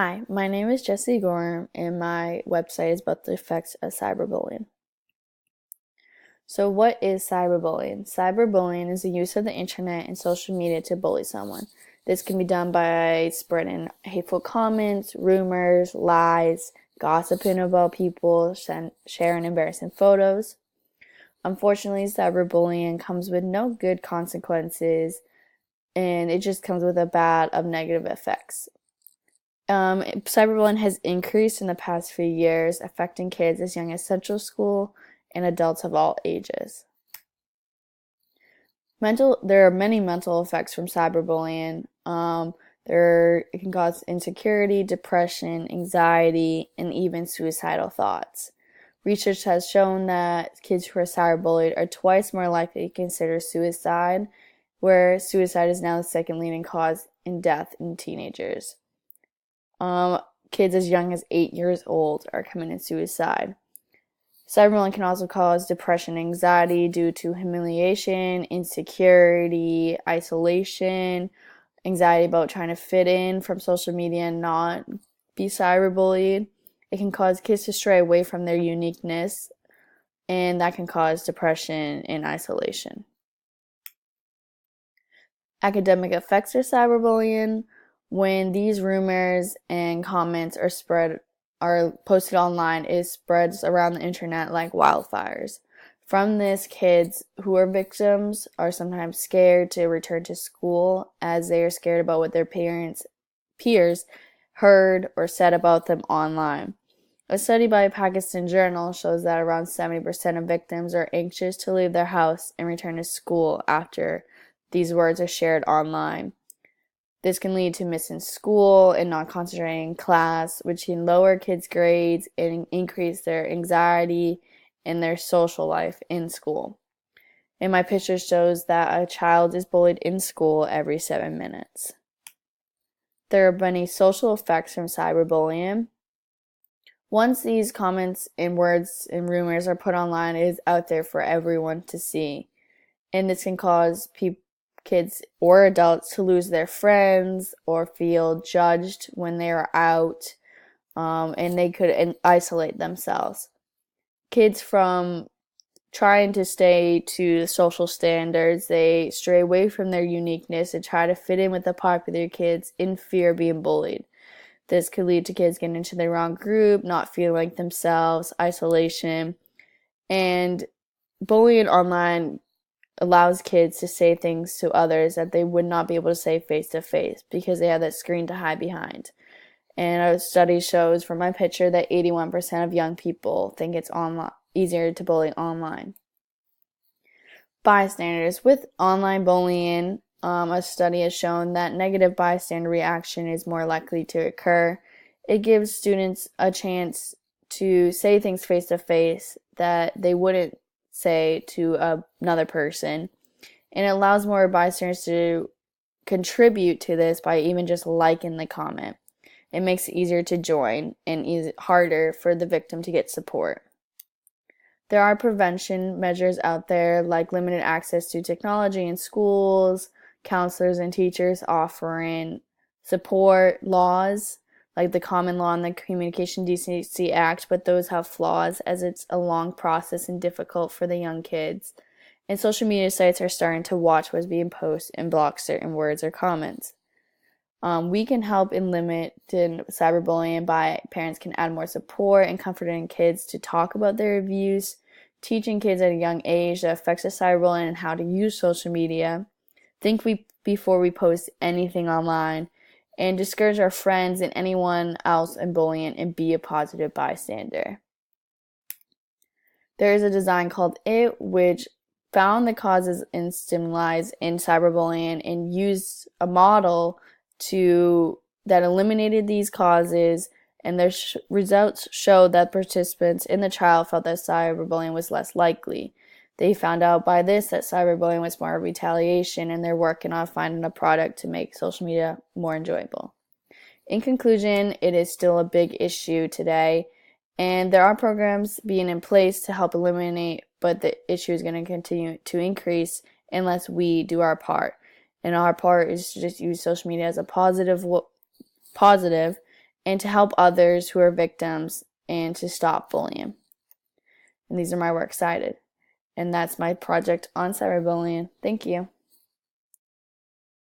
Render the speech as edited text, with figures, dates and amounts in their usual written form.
Hi, my name is Jessie Gorham, and my website is about the effects of cyberbullying. So, what is cyberbullying? Cyberbullying is the use of the internet and social media to bully someone. This can be done by spreading hateful comments, rumors, lies, gossiping about people, sharing embarrassing photos. Unfortunately, cyberbullying comes with no good consequences, and it just comes with a bad of negative effects. Cyberbullying has increased in the past few years, affecting kids as young as central school and adults of all ages. There are many mental effects from cyberbullying. It can cause insecurity, depression, anxiety, and even suicidal thoughts. Research has shown that kids who are cyberbullied are twice more likely to consider suicide, where suicide is now the second leading cause in death in teenagers. Kids as young as 8 years old are committing suicide. Cyberbullying can also cause depression and anxiety due to humiliation, insecurity, isolation, anxiety about trying to fit in from social media and not be cyberbullied. It can cause kids to stray away from their uniqueness, and that can cause depression and isolation. Academic effects of cyberbullying: when these rumors and comments are posted online, it spreads around the internet like wildfires. From this, kids who are victims are sometimes scared to return to school as they are scared about what their peers heard or said about them online. A study by a Pakistan journal shows that around 70% of victims are anxious to leave their house and return to school after these words are shared online. This can lead to missing school and not concentrating in class, which can lower kids' grades and increase their anxiety and their social life in school. And my picture shows that a child is bullied in school every 7 minutes. There are many social effects from cyberbullying. Once these comments and words and rumors are put online, it is out there for everyone to see. And this can cause kids or adults to lose their friends or feel judged when they are out, and they could isolate themselves. Kids, from trying to stay to social standards, they stray away from their uniqueness and try to fit in with the popular kids in fear of being bullied. This could lead to kids getting into the wrong group, not feeling like themselves, isolation, and bullying online allows kids to say things to others that they would not be able to say face to face because they have that screen to hide behind. And a study shows from my picture that 81% of young people think it's easier to bully online. Bystanders. With online bullying, a study has shown that negative bystander reaction is more likely to occur. It gives students a chance to say things face to face that they wouldn't say to another person, and it allows more bystanders to contribute to this by even just liking the comment. It makes it easier to join and harder for the victim to get support. There are prevention measures out there like limited access to technology in schools, counselors and teachers offering support, laws like the Common Law and the Communication Decency Act, but those have flaws as it's a long process and difficult for the young kids. And social media sites are starting to watch what's being posted and block certain words or comments. We can help in limiting cyberbullying by parents can add more support and comforting kids to talk about their views, teaching kids at a young age the effects of cyberbullying and how to use social media. Think before we post anything online, and discourage our friends and anyone else in bullying and be a positive bystander. There is a design called IT, which found the causes and stimuli in cyberbullying and used a model that eliminated these causes, and their results showed that participants in the trial felt that cyberbullying was less likely. They found out by this that cyberbullying was more retaliation, and they're working on finding a product to make social media more enjoyable. In conclusion, it is still a big issue today, and there are programs being in place to help eliminate, but the issue is going to continue to increase unless we do our part. And our part is to just use social media as a positive and to help others who are victims and to stop bullying. And these are my works cited. And that's my project on cyberbullying. Thank you.